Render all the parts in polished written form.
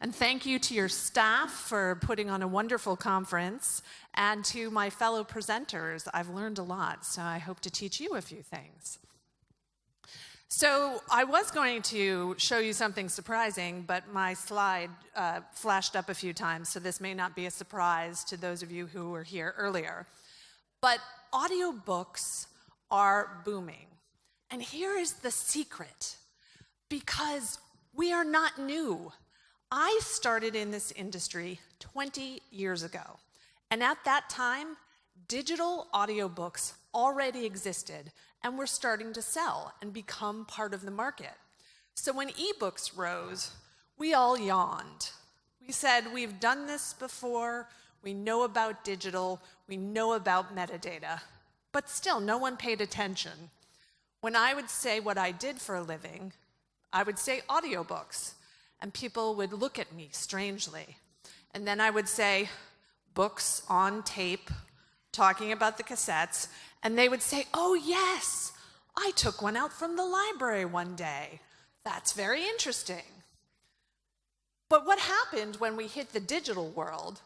And thank you to your staff for putting on a wonderful conference, and to my fellow presenters. I've learned a lot, so I hope to teach you a few things. So I was going to show you something surprising, but my slide flashed up a few times, so this may not be a surprise to those of you who were here earlier. But audiobooks are booming. And here is the secret, because we are not new. I started in this industry 20 years ago, and at that time, digital audiobooks already existed and were starting to sell and become part of the market. So when ebooks rose, we all yawned. We said, we've done this before, we know about digital, we know about metadata, but still no one paid attention. When I would say what I did for a living, I would say audiobooks, and people would look at me strangely. And then I would say books on tape, talking about the cassettes, and they would say, oh yes, I took one out from the library one day. That's very interesting. But what happened when we hit the digital world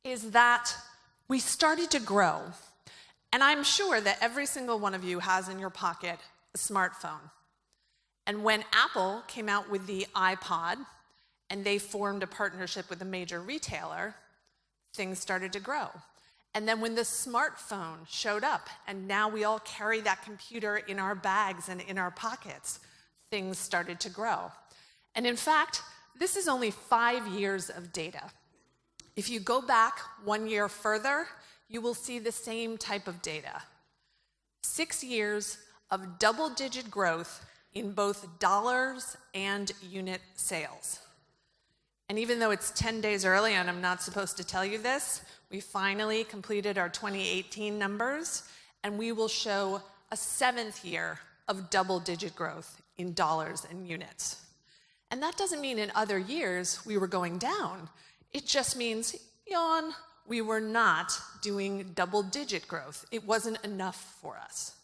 is that we started to grow. And I'm sure that every single one of you has in your pocket a smartphone. And when Apple came out with the iPod and they formed a partnership with a major retailer, things started to grow. And then when the smartphone showed up, and now we all carry that computer in our bags and in our pockets, things started to grow. And in fact, this is only 5 years of data. If you go back 1 year further, you will see the same type of data. 6 years of double-digit growth in both dollars and unit sales. And even though it's 10 days early and I'm not supposed to tell you this, we finally completed our 2018 numbers, and we will show a 7th year of double-digit growth in dollars and units. And that doesn't mean in other years we were going down. It just means, yawn, we were not doing double-digit growth. It wasn't enough for us.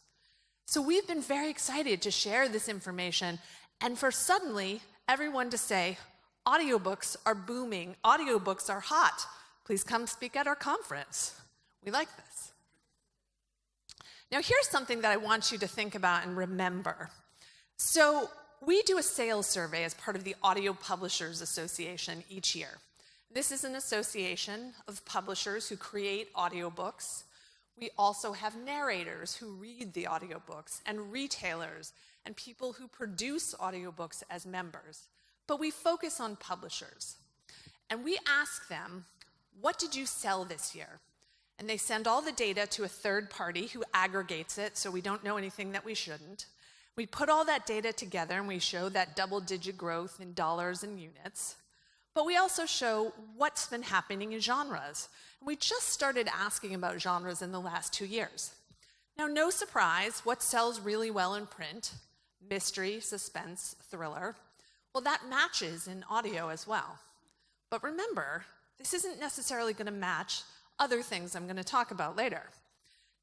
So we've been very excited to share this information, and for suddenly everyone to say, audiobooks are booming, audiobooks are hot. Please come speak at our conference. We like this. Now here's something that I want you to think about and remember. So we do a sales survey as part of the Audio Publishers Association each year. This is an association of publishers who create audiobooks. We also have narrators who read the audiobooks, and retailers and people who produce audiobooks as members. But we focus on publishers. And we ask them, what did you sell this year? And they send all the data to a third party who aggregates it, so we don't know anything that we shouldn't. We put all that data together and we show that double-digit growth in dollars and units. But we also show what's been happening in genres. We just started asking about genres in the last 2 years. Now, no surprise, what sells really well in print? Mystery, suspense, thriller. Well, that matches in audio as well. But remember, this isn't necessarily going to match other things I'm going to talk about later.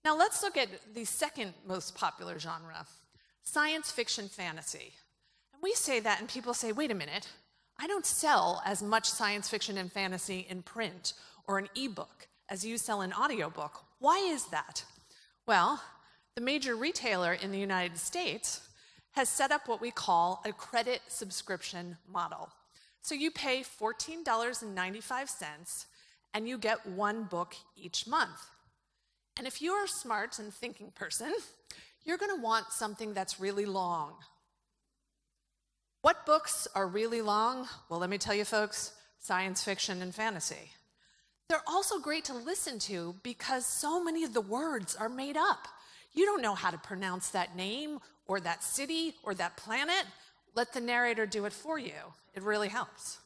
Now, let's look at the second most popular genre, science fiction fantasy. And we say that, and people say, wait a minute, I don't sell as much science fiction and fantasy in print or an ebook as you sell an audiobook. Why is that? Well, the major retailer in the United States has set up what we call a credit subscription model. So you pay $14.95 and you get one book each month. And if you're a smart and thinking person, you're going to want something that's really long. What books are really long? Well, let me tell you folks, science fiction and fantasy. They're also great to listen to because so many of the words are made up. You don't know how to pronounce that name or that city or that planet. Let the narrator do it for you. It really helps.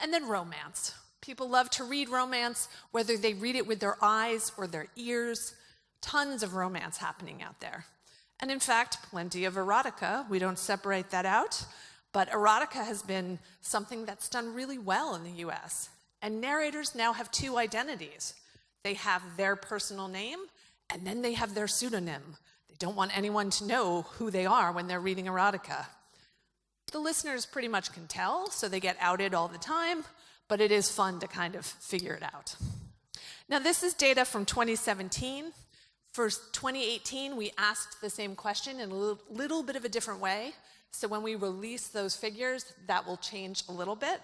And then romance. People love to read romance, whether they read it with their eyes or their ears. Tons of romance happening out there. And in fact, plenty of erotica. We don't separate that out, but erotica has been something that's done really well in the US. And narrators now have 2 identities. They have their personal name, and then they have their pseudonym. They don't want anyone to know who they are when they're reading erotica. The listeners pretty much can tell, so they get outed all the time, but it is fun to kind of figure it out. Now, this is data from 2017. For 2018, we asked the same question in a little bit of a different way. So when we release those figures, that will change a little bit,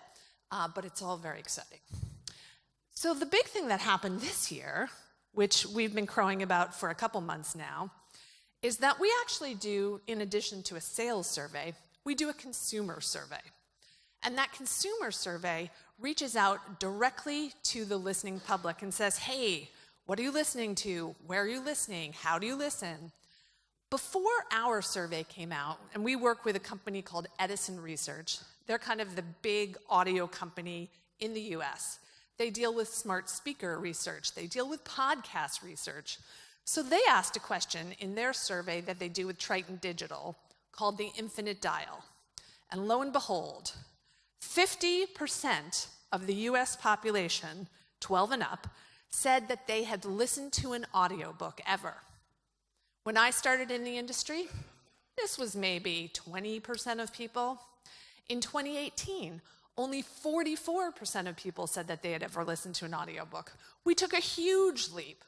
but it's all very exciting. So the big thing that happened this year, which we've been crowing about for a couple months now, is that we actually do, in addition to a sales survey, we do a consumer survey. And that consumer survey reaches out directly to the listening public and says, hey, what are you listening to? Where are you listening? How do you listen? Before our survey came out, and we work with a company called Edison Research. They're kind of the big audio company in the US. They deal with smart speaker research. They deal with podcast research. So they asked a question in their survey that they do with Triton Digital called the Infinite Dial. And lo and behold, 50% of the US population, 12 and up, said that they had listened to an audiobook ever. When I started in the industry, this was maybe 20% of people. In 2018, only 44% of people said that they had ever listened to an audiobook. We took a huge leap.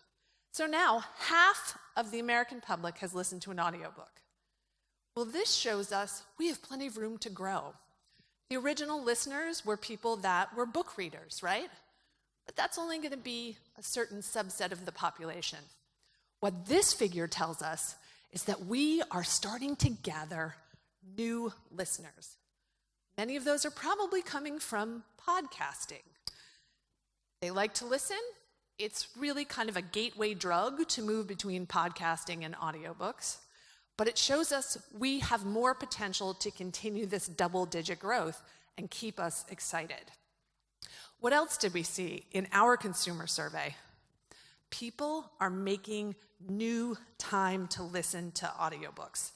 So now, half of the American public has listened to an audiobook. Well, this shows us we have plenty of room to grow. The original listeners were people that were book readers, right? But that's only going to be a certain subset of the population. What this figure tells us is that we are starting to gather new listeners. Many of those are probably coming from podcasting. They like to listen. It's really kind of a gateway drug to move between podcasting and audiobooks. But it shows us we have more potential to continue this double-digit growth and keep us excited. What else did we see in our consumer survey? People are making new time to listen to audiobooks.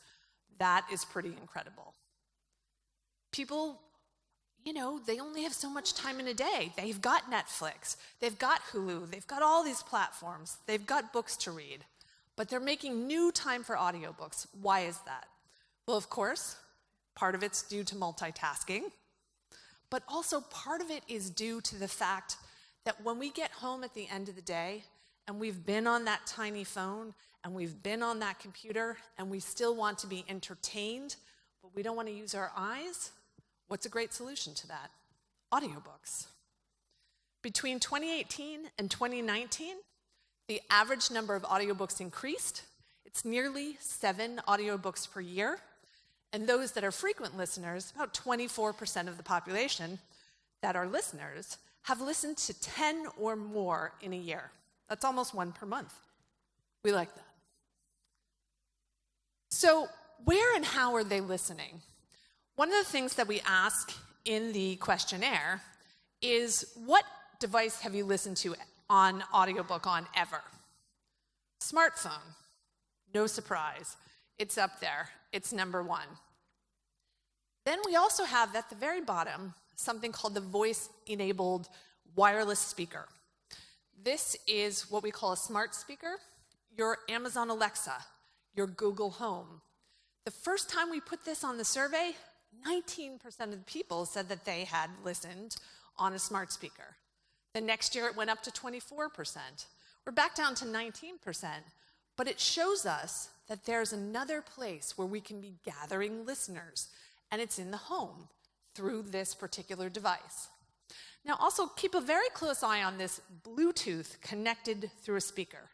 That is pretty incredible. People, they only have so much time in a day. They've got Netflix, they've got Hulu, they've got all these platforms, they've got books to read, but they're making new time for audiobooks. Why is that? Well, of course, part of it's due to multitasking, but also part of it is due to the fact that when we get home at the end of the day and we've been on that tiny phone and we've been on that computer and we still want to be entertained, but we don't want to use our eyes, what's a great solution to that? Audiobooks. Between 2018 and 2019, the average number of audiobooks increased. It's nearly 7 audiobooks per year. And those that are frequent listeners, about 24% of the population that are listeners, have listened to 10 or more in a year. That's almost 1 per month. We like that. So where and how are they listening? One of the things that we ask in the questionnaire is, what device have you listened to on audiobook on ever? Smartphone. No surprise. It's up there. It's number 1. Then we also have at the very bottom something called the voice-enabled wireless speaker. This is what we call a smart speaker, your Amazon Alexa, your Google Home. The first time we put this on the survey, 19% of the people said that they had listened on a smart speaker. The next year it went up to 24%. We're back down to 19%, but it shows us that there's another place where we can be gathering listeners, and it's in the home through this particular device. Now also keep a very close eye on this Bluetooth connected through a speaker.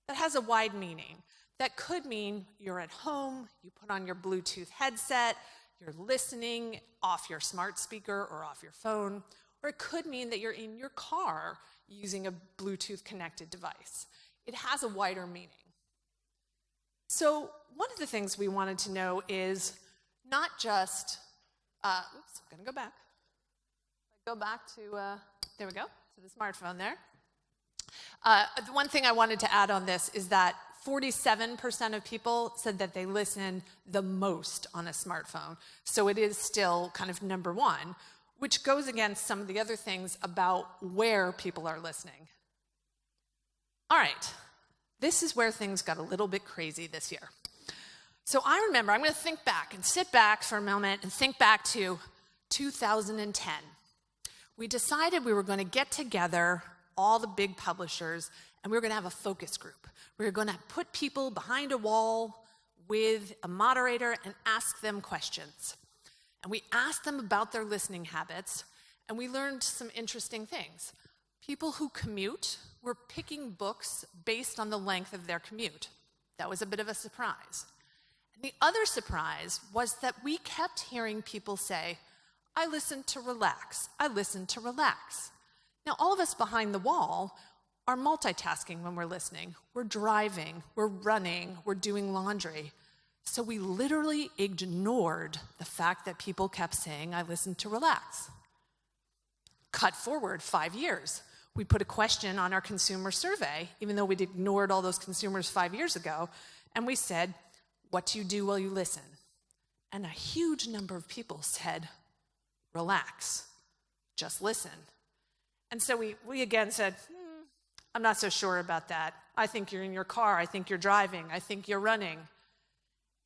That has a wide meaning. That could mean you're at home, you put on your Bluetooth headset, you're listening off your smart speaker or off your phone, or it could mean that you're in your car using a Bluetooth connected device. It has a wider meaning. So one of the things we wanted to know is not just, I'm gonna go back. Go back to, there we go, to the smartphone there. The one thing I wanted to add on this is that 47% of people said that they listen the most on a smartphone. So it is still kind of number 1, which goes against some of the other things about where people are listening. All right, this is where things got a little bit crazy this year. So I remember, I'm going to think back and sit back for a moment and think back to 2010. We decided we were going to get together, all the big publishers, and we were going to have a focus group. We were going to put people behind a wall with a moderator and ask them questions. And we asked them about their listening habits, and we learned some interesting things. People who commute were picking books based on the length of their commute. That was a bit of a surprise. And the other surprise was that we kept hearing people say, I listen to relax, I listen to relax. Now, all of us behind the wall are multitasking when we're listening. We're driving, we're running, we're doing laundry. So we literally ignored the fact that people kept saying, I listen to relax. Cut forward 5 years. We put a question on our consumer survey, even though we'd ignored all those consumers 5 years ago, and we said, what do you do while you listen? And a huge number of people said, relax, just listen. And so we again said, I'm not so sure about that. I think you're in your car, I think you're driving, I think you're running.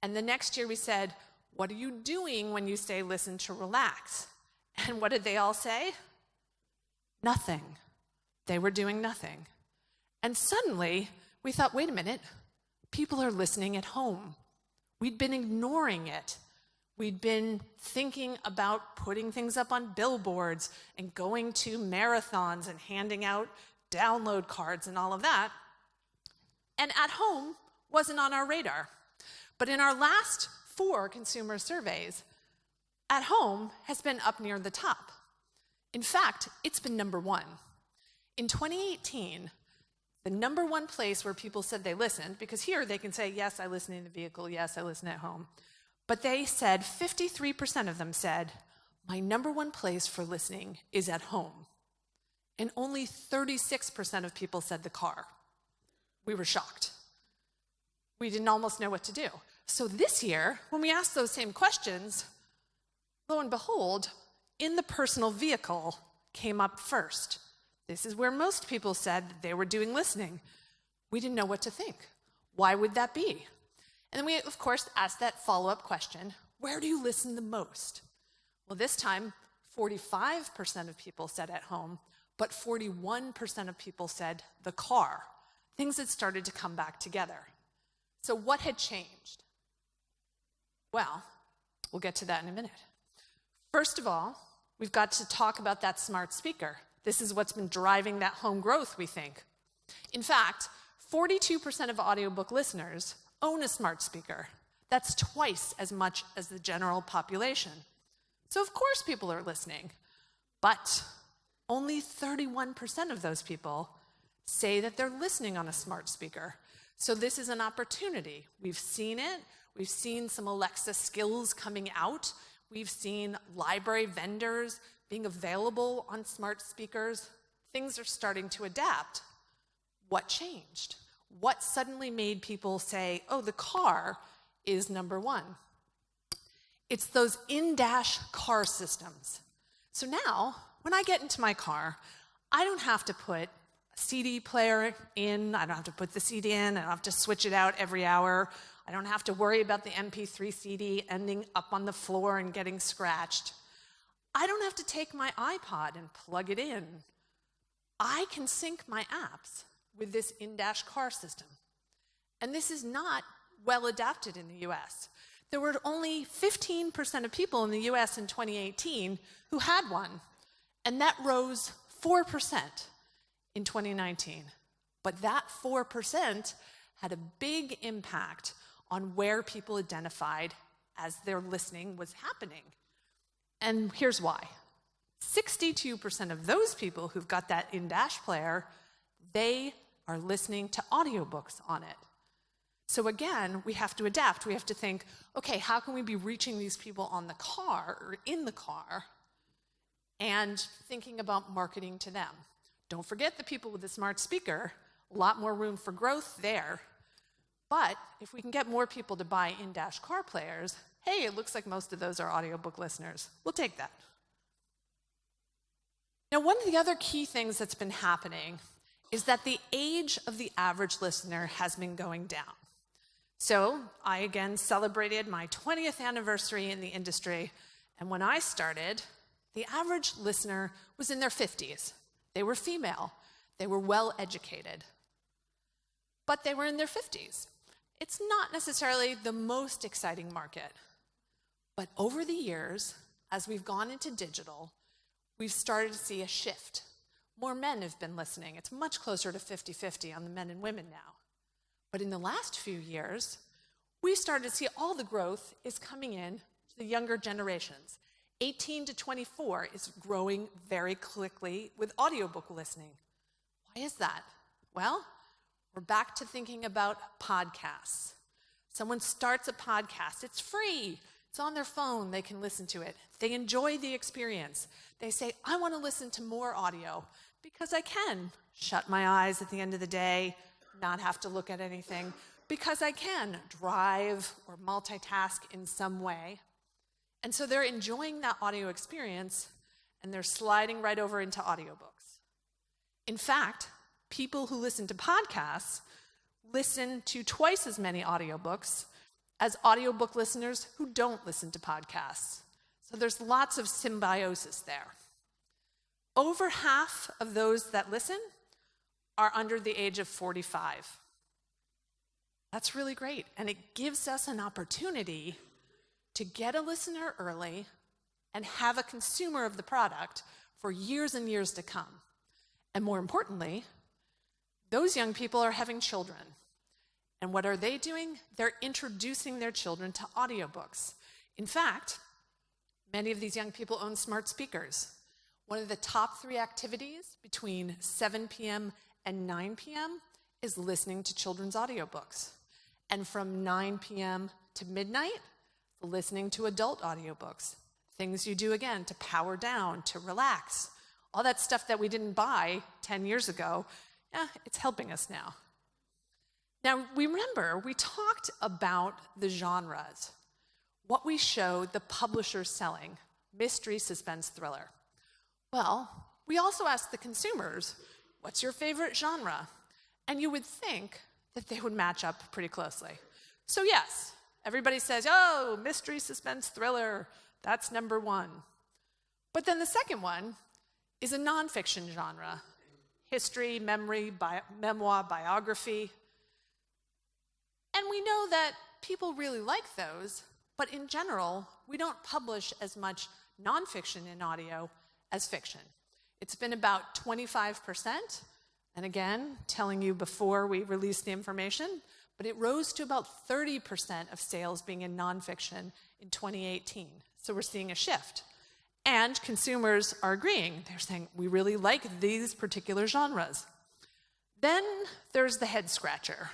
And the next year we said, what are you doing when you say listen to relax? And what did they all say? Nothing. They were doing nothing. And suddenly we thought, wait a minute, people are listening at home. We'd been ignoring it. We'd been thinking about putting things up on billboards and going to marathons and handing out download cards and all of that. And at home wasn't on our radar. But in our last 4 consumer surveys, at home has been up near the top. In fact, it's been number 1. In 2018, the number 1 place where people said they listened, because here they can say, yes, I listen in the vehicle, yes, I listen at home. But they said, 53% of them said, my number 1 place for listening is at home. And only 36% of people said the car. We were shocked. We didn't almost know what to do. So this year, when we asked those same questions, lo and behold, in the personal vehicle came up first. This is where most people said they were doing listening. We didn't know what to think. Why would that be? And then we, of course, asked that follow-up question, where do you listen the most? Well, this time, 45% of people said at home, but 41% of people said the car. Things had started to come back together. So what had changed? Well, we'll get to that in a minute. First of all, we've got to talk about that smart speaker. This is what's been driving that home growth, we think. In fact, 42% of audiobook listeners own a smart speaker. That's twice as much as the general population. So of course people are listening, but only 31% of those people say that they're listening on a smart speaker. So this is an opportunity. We've seen it. We've seen some Alexa skills coming out. We've seen library vendors being available on smart speakers. Things are starting to adapt. What changed? What suddenly made people say, oh, the car is number 1? It's those in-dash car systems. So now, when I get into my car, I don't have to put a CD player in, I don't have to put the CD in, I don't have to switch it out every hour, I don't have to worry about the MP3 CD ending up on the floor and getting scratched. I don't have to take my iPod and plug it in. I can sync my apps with this in-dash car system. And this is not well adapted in the US. There were only 15% of people in the US in 2018 who had one, and that rose 4% in 2019. But that 4% had a big impact on where people identified as their listening was happening. And here's why. 62% of those people who've got that in-dash player, they are listening to audiobooks on it. So again, we have to adapt. We have to think, okay, how can we be reaching these people on the car or in the car and thinking about marketing to them? Don't forget the people with the smart speaker, a lot more room for growth there. But if we can get more people to buy in-dash car players, hey, it looks like most of those are audiobook listeners. We'll take that. Now, one of the other key things that's been happening is that the age of the average listener has been going down. So I again celebrated my 20th anniversary in the industry, and when I started, the average listener was in their 50s. They were female. They were well educated. But they were in their 50s. It's not necessarily the most exciting market. But over the years, as we've gone into digital, we've started to see a shift. More men have been listening. It's much closer to 50-50 on the men and women now. But in the last few years, we started to see all the growth is coming in to the younger generations. 18 to 24 is growing very quickly with audiobook listening. Why is that? Well, we're back to thinking about podcasts. Someone starts a podcast. It's free. It's on their phone. They can listen to it. They enjoy the experience. They say, I want to listen to more audio because I can shut my eyes at the end of the day, not have to look at anything, because I can drive or multitask in some way. And so they're enjoying that audio experience, and they're sliding right over into audiobooks. In fact, people who listen to podcasts listen to twice as many audiobooks as audiobook listeners who don't listen to podcasts. So there's lots of symbiosis there. Over half of those that listen are under the age of 45. That's really great, and it gives us an opportunity to get a listener early and have a consumer of the product for years and years to come. And more importantly, those young people are having children. And what are they doing? They're introducing their children to audiobooks. In fact, many of these young people own smart speakers. One of the top 3 activities between 7 p.m. and 9 p.m. is listening to children's audiobooks. And from 9 p.m. to midnight, listening to adult audiobooks. Things you do, again, to power down, to relax. All that stuff that we didn't buy 10 years ago, it's helping us now. Now, remember, we talked about the genres. What we showed the publishers selling, mystery, suspense, thriller. Well, we also asked the consumers, what's your favorite genre? And you would think that they would match up pretty closely. So yes, everybody says, oh, mystery, suspense, thriller, that's number 1. But then the second one is a nonfiction genre. History, memoir, biography. And we know that people really like those, but in general, we don't publish as much nonfiction in audio as fiction. It's been about 25%, and again, telling you before we released the information, but it rose to about 30% of sales being in nonfiction in 2018. So we're seeing a shift. And consumers are agreeing. They're saying, we really like these particular genres. Then there's the head scratcher.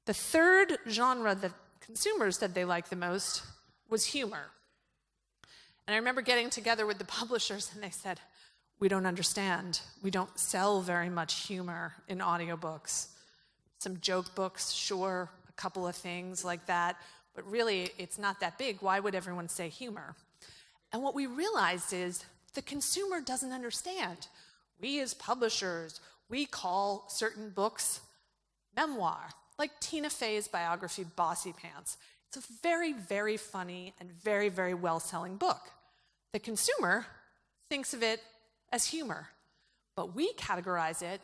The third genre that consumers said they liked the most was humor. And I remember getting together with the publishers, and they said, we don't understand. We don't sell very much humor in audiobooks. Some joke books, sure, a couple of things like that, but really it's not that big. Why would everyone say humor? And what we realized is the consumer doesn't understand. We as publishers, we call certain books memoir, like Tina Fey's biography, Bossy Pants. It's a very, very funny and very, very well-selling book. The consumer thinks of it as humor, but we categorize it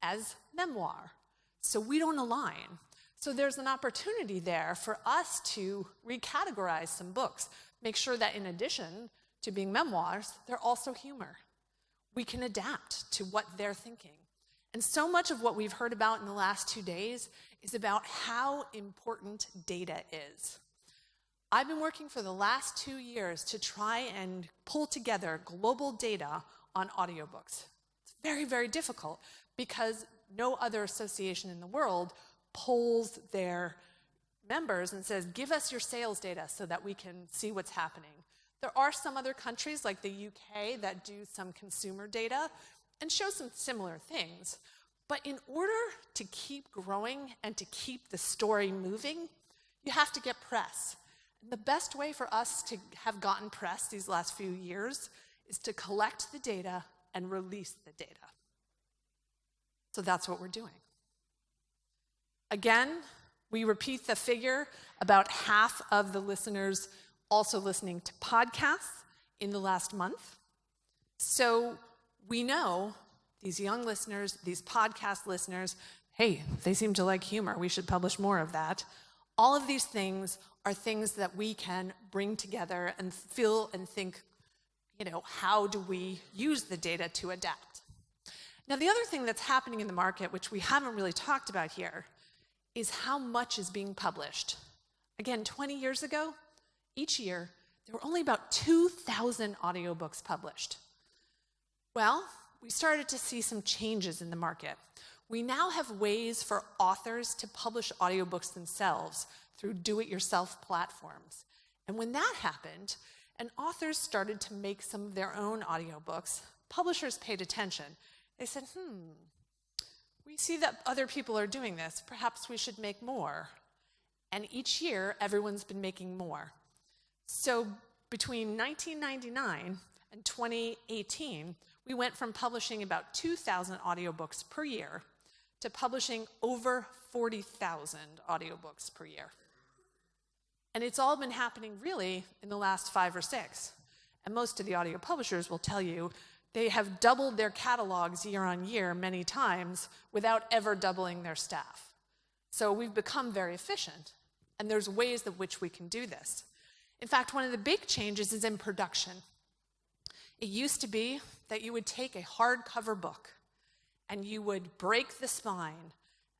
as memoir. So we don't align. So there's an opportunity there for us to recategorize some books, make sure that in addition to being memoirs, they're also humor. We can adapt to what they're thinking. And so much of what we've heard about in the last 2 days is about how important data is. I've been working for the last 2 years to try and pull together global data on audiobooks. It's very, very difficult because no other association in the world polls their members and says, give us your sales data so that we can see what's happening. There are some other countries like the UK that do some consumer data and show some similar things. But in order to keep growing and to keep the story moving, you have to get press. And the best way for us to have gotten press these last few years is to collect the data and release the data. So that's what we're doing. Again, We repeat the figure, about half of the listeners also listening to podcasts in the last month. So we know these young listeners, these podcast listeners, hey, they seem to like humor. We should publish more of that. All of these things are things that we can bring together and feel and think, how do we use the data to adapt? Now, the other thing that's happening in the market, which we haven't really talked about here, is how much is being published. Again, 20 years ago, each year, there were only about 2,000 audiobooks published. Well, we started to see some changes in the market. We now have ways for authors to publish audiobooks themselves through do-it-yourself platforms. And when that happened, and authors started to make some of their own audiobooks, publishers paid attention. They said, we see that other people are doing this. Perhaps we should make more. And each year, everyone's been making more. So between 1999 and 2018, we went from publishing about 2,000 audiobooks per year to publishing over 40,000 audiobooks per year. And it's all been happening really in the last 5 or 6. And most of the audio publishers will tell you they have doubled their catalogs year on year many times without ever doubling their staff. So we've become very efficient, and there's ways in which we can do this. In fact, one of the big changes is in production. It used to be that you would take a hardcover book and you would break the spine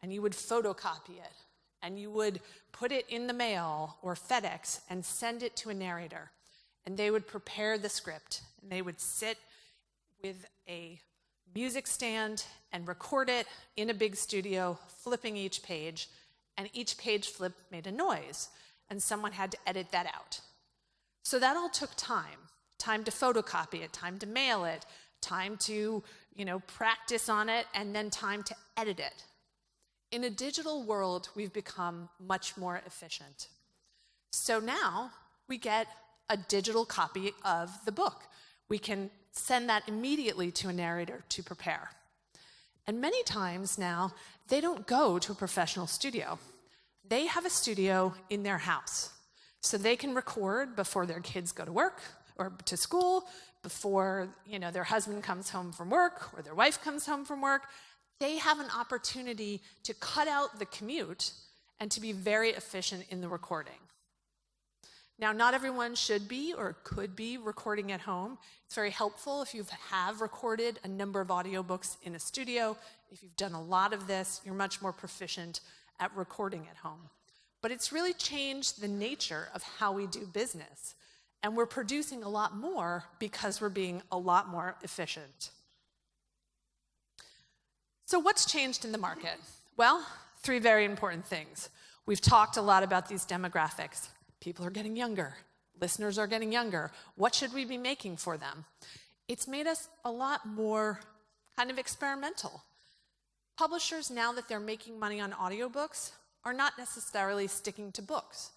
and you would photocopy it and you would put it in the mail or FedEx and send it to a narrator. And they would prepare the script and they would sit with a music stand and record it in a big studio, flipping each page, and each page flip made a noise, and someone had to edit that out. So that all took time to photocopy it, time to mail it, time to, practice on it, and then time to edit it. In a digital world, we've become much more efficient. So now we get a digital copy of the book. We can send that immediately to a narrator to prepare. And many times now, they don't go to a professional studio. They have a studio in their house. So they can record before their kids go to work or to school, before their husband comes home from work or their wife comes home from work. They have an opportunity to cut out the commute and to be very efficient in the recording. Now, not everyone should be or could be recording at home. It's very helpful if you have recorded a number of audiobooks in a studio. If you've done a lot of this, you're much more proficient at recording at home. But it's really changed the nature of how we do business. And we're producing a lot more because we're being a lot more efficient. So what's changed in the market? Well, 3 very important things. We've talked a lot about these demographics. People are getting younger. Listeners are getting younger. What should we be making for them? It's made us a lot more kind of experimental. Publishers, now that they're making money on audiobooks, are not necessarily sticking to books.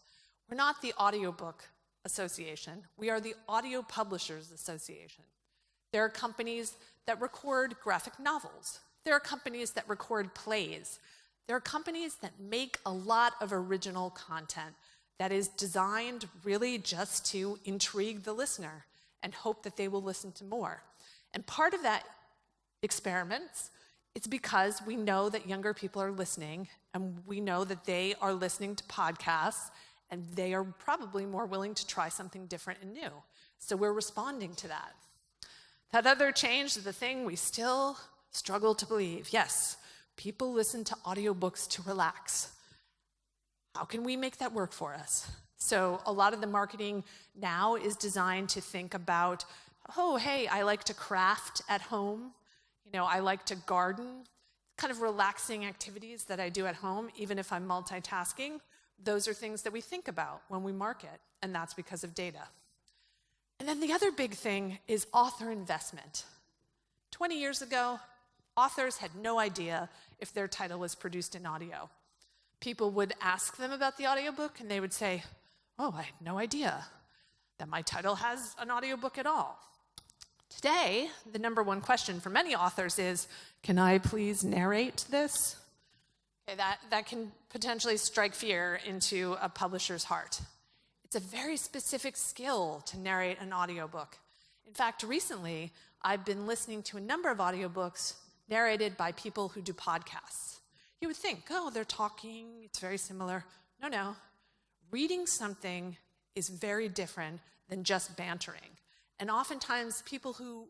We're not the Audiobook Association. We are the Audio Publishers Association. There are companies that record graphic novels. There are companies that record plays. There are companies that make a lot of original content that is designed really just to intrigue the listener and hope that they will listen to more. And part of that experiments, it's because we know that younger people are listening, and we know that they are listening to podcasts, and they are probably more willing to try something different and new. So we're responding to that. That other change is the thing we still struggle to believe. Yes, people listen to audiobooks to relax. How can we make that work for us? So a lot of the marketing now is designed to think about, oh, hey, I like to craft at home. I like to garden. Kind of relaxing activities that I do at home, even if I'm multitasking. Those are things that we think about when we market, and that's because of data. And then the other big thing is author investment. 20 years ago, authors had no idea if their title was produced in audio. People would ask them about the audiobook, and they would say, oh, I had no idea that my title has an audiobook at all. Today, the number one question for many authors is, can I please narrate this? Okay, that can potentially strike fear into a publisher's heart. It's a very specific skill to narrate an audiobook. In fact, recently, I've been listening to a number of audiobooks narrated by people who do podcasts. You would think, oh, they're talking, it's very similar. No. Reading something is very different than just bantering. And oftentimes, people who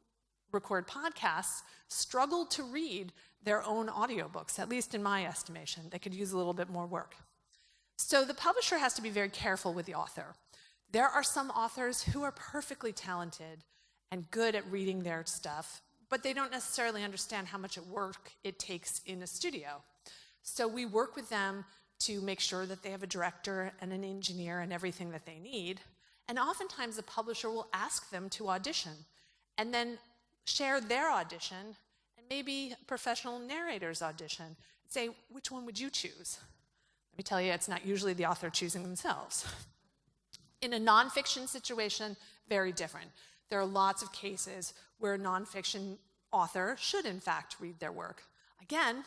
record podcasts struggle to read their own audiobooks, at least in my estimation. They could use a little bit more work. So the publisher has to be very careful with the author. There are some authors who are perfectly talented and good at reading their stuff, but they don't necessarily understand how much work it takes in a studio. So we work with them to make sure that they have a director and an engineer and everything that they need. And oftentimes the publisher will ask them to audition and then share their audition and maybe a professional narrator's audition and say, which one would you choose? Let me tell you, it's not usually the author choosing themselves. In a nonfiction situation, very different. There are lots of cases where a nonfiction author should in fact read their work. Again,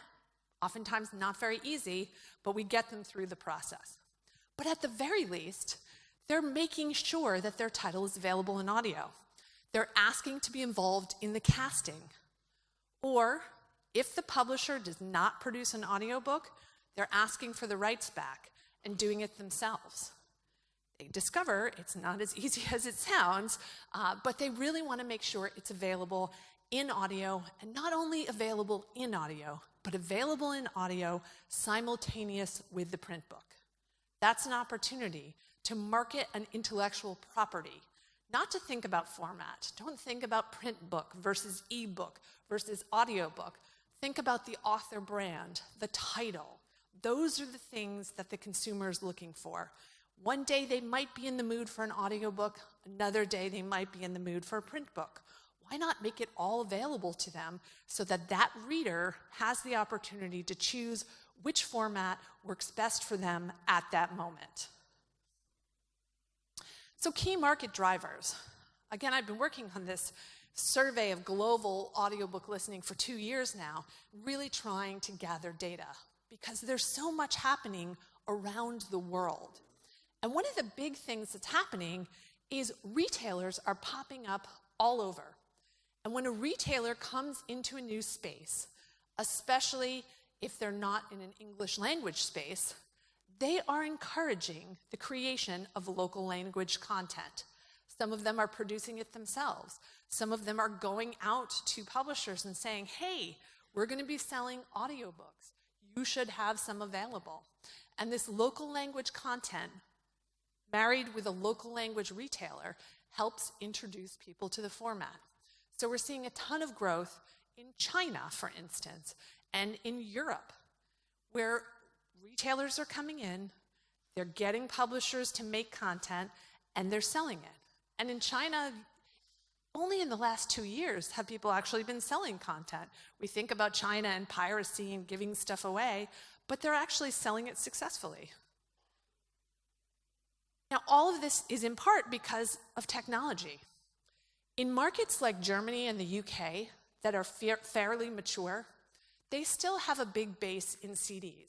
oftentimes not very easy, but we get them through the process. But at the very least, they're making sure that their title is available in audio. They're asking to be involved in the casting. Or, if the publisher does not produce an audiobook, they're asking for the rights back and doing it themselves. They discover it's not as easy as it sounds, but they really want to make sure it's available in audio, and not only available in audio, but available in audio simultaneous with the print book. That's an opportunity to market an intellectual property. Not to think about format. Don't think about print book versus ebook versus audiobook. Think about the author brand, the title. Those are the things that the consumer is looking for. One day they might be in the mood for an audiobook, another day they might be in the mood for a print book. Why not make it all available to them so that that reader has the opportunity to choose which format works best for them at that moment? So key market drivers. Again, I've been working on this survey of global audiobook listening for 2 years now, really trying to gather data because there's so much happening around the world. And one of the big things that's happening is retailers are popping up all over. And when a retailer comes into a new space, especially if they're not in an English language space, they are encouraging the creation of local language content. Some of them are producing it themselves. Some of them are going out to publishers and saying, hey, we're going to be selling audiobooks. You should have some available. And this local language content, married with a local language retailer, helps introduce people to the format. So we're seeing a ton of growth in China, for instance, and in Europe, where retailers are coming in, they're getting publishers to make content, and they're selling it. And in China, only in the last 2 years have people actually been selling content. We think about China and piracy and giving stuff away, but they're actually selling it successfully. Now, all of this is in part because of technology. In markets like Germany and the UK that are fairly mature, they still have a big base in CDs.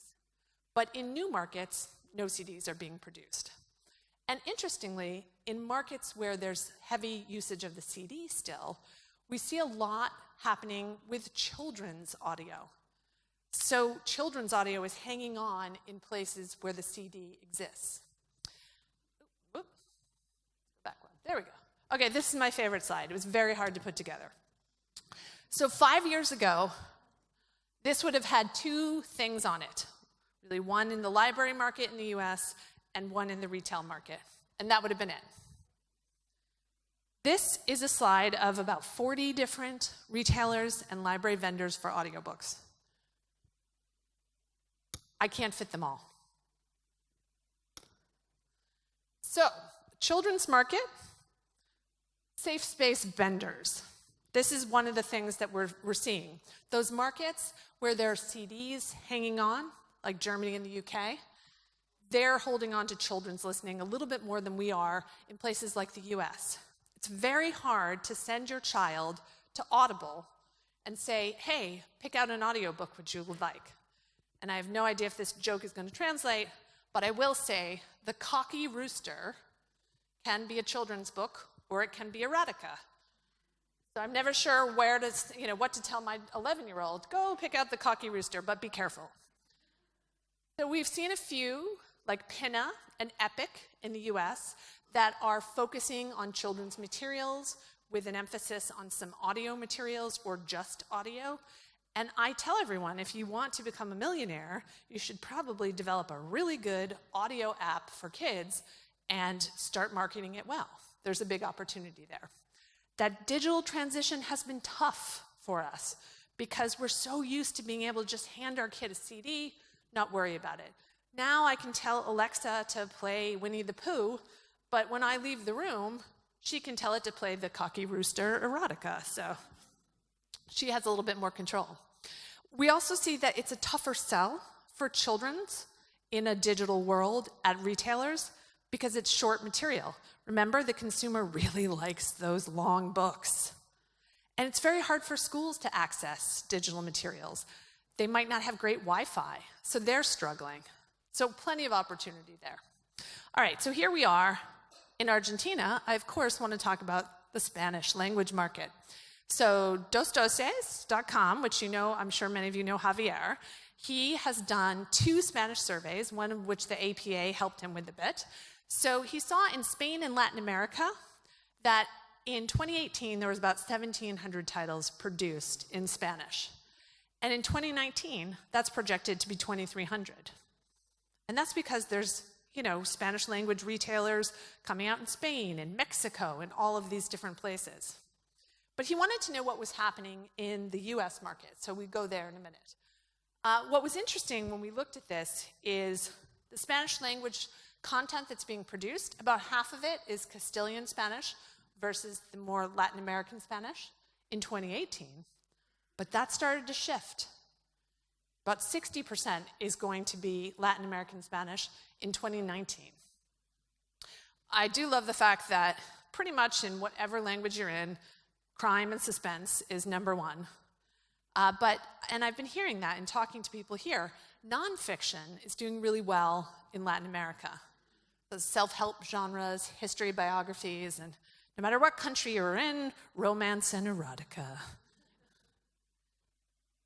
But in new markets, no CDs are being produced. And interestingly, in markets where there's heavy usage of the CD still, we see a lot happening with children's audio. So children's audio is hanging on in places where the CD exists. Oop. Back one. There we go. Okay, this is my favorite slide. It was very hard to put together. So 5 years ago, this would have had 2 things on it. Really, one in the library market in the US and one in the retail market. And that would have been it. This is a slide of about 40 different retailers and library vendors for audiobooks. I can't fit them all. So, children's market, safe space vendors. This is one of the things that we're seeing. Those markets where there are CDs hanging on, like Germany and the UK, they're holding on to children's listening a little bit more than we are in places like the US. It's very hard to send your child to Audible and say, hey, pick out an audiobook which you would like. and I have no idea if this joke is going to translate, but I will say The Cocky Rooster can be a children's book, or it can be erotica. So I'm never sure what to tell my 11-year-old. Go pick out The Cocky Rooster, but be careful. So we've seen a few, like Pinna and Epic in the US, that are focusing on children's materials with an emphasis on some audio materials or just audio. And I tell everyone, if you want to become a millionaire, you should probably develop a really good audio app for kids and start marketing it well. There's a big opportunity there. That digital transition has been tough for us because we're so used to being able to just hand our kid a CD, not worry about it. Now I can tell Alexa to play Winnie the Pooh, but when I leave the room, she can tell it to play The Cocky Rooster erotica, so she has a little bit more control. We also see that it's a tougher sell for children's in a digital world at retailers because it's short material. Remember, the consumer really likes those long books. And it's very hard for schools to access digital materials. They might not have great Wi-Fi, so they're struggling. So plenty of opportunity there. All right, so here we are in Argentina. I, of course, want to talk about the Spanish language market. So dostoses.com, which I'm sure many of you know Javier, he has done 2 Spanish surveys, one of which the APA helped him with a bit. So he saw in Spain and Latin America that in 2018, there was about 1,700 titles produced in Spanish. And in 2019, that's projected to be 2,300. And that's because there's, Spanish language retailers coming out in Spain and Mexico and all of these different places. But he wanted to know what was happening in the US market, so we go there in a minute. What was interesting when we looked at this is the Spanish language content that's being produced, about half of it is Castilian Spanish versus the more Latin American Spanish in 2018. But that started to shift. About 60% is going to be Latin American Spanish in 2019. I do love the fact that pretty much in whatever language you're in, crime and suspense is number one. And I've been hearing that and talking to people here. Nonfiction is doing really well in Latin America. The self-help genres, history biographies, and no matter what country you're in, romance and erotica.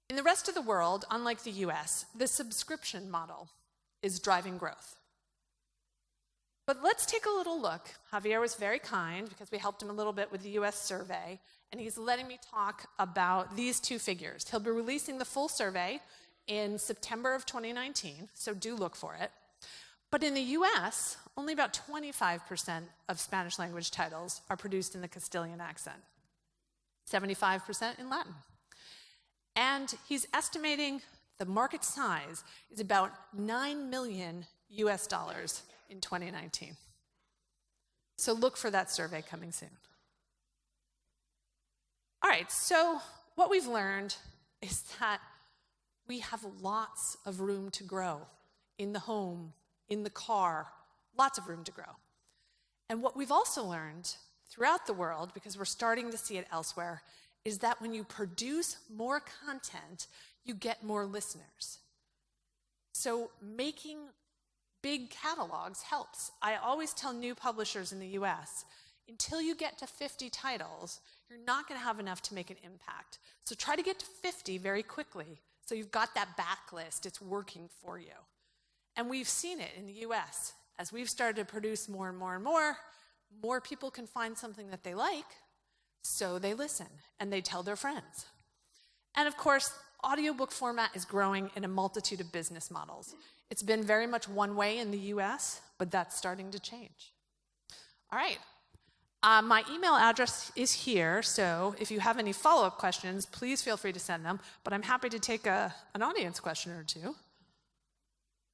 In the rest of the world, unlike the US, the subscription model is driving growth. But let's take a little look. Javier was very kind because we helped him a little bit with the US survey, and he's letting me talk about these 2 figures. He'll be releasing the full survey in September of 2019, so do look for it. But in the US, only about 25% of Spanish language titles are produced in the Castilian accent, 75% in Latin. And he's estimating the market size is about $9 million US in 2019. So look for that survey coming soon. All right, so what we've learned is that we have lots of room to grow in the home, in the car, lots of room to grow. And what we've also learned throughout the world, because we're starting to see it elsewhere, is that when you produce more content, you get more listeners. So making big catalogs helps. I always tell new publishers in the US, until you get to 50 titles, you're not going to have enough to make an impact. So try to get to 50 very quickly, so you've got that backlist, it's working for you. And we've seen it in the US. As we've started to produce more and more and more people can find something that they like, so they listen and they tell their friends. And of course, audiobook format is growing in a multitude of business models. It's been very much one way in the US, but that's starting to change. All right. My email address is here, so if you have any follow-up questions, please feel free to send them, but I'm happy to take an audience question or 2.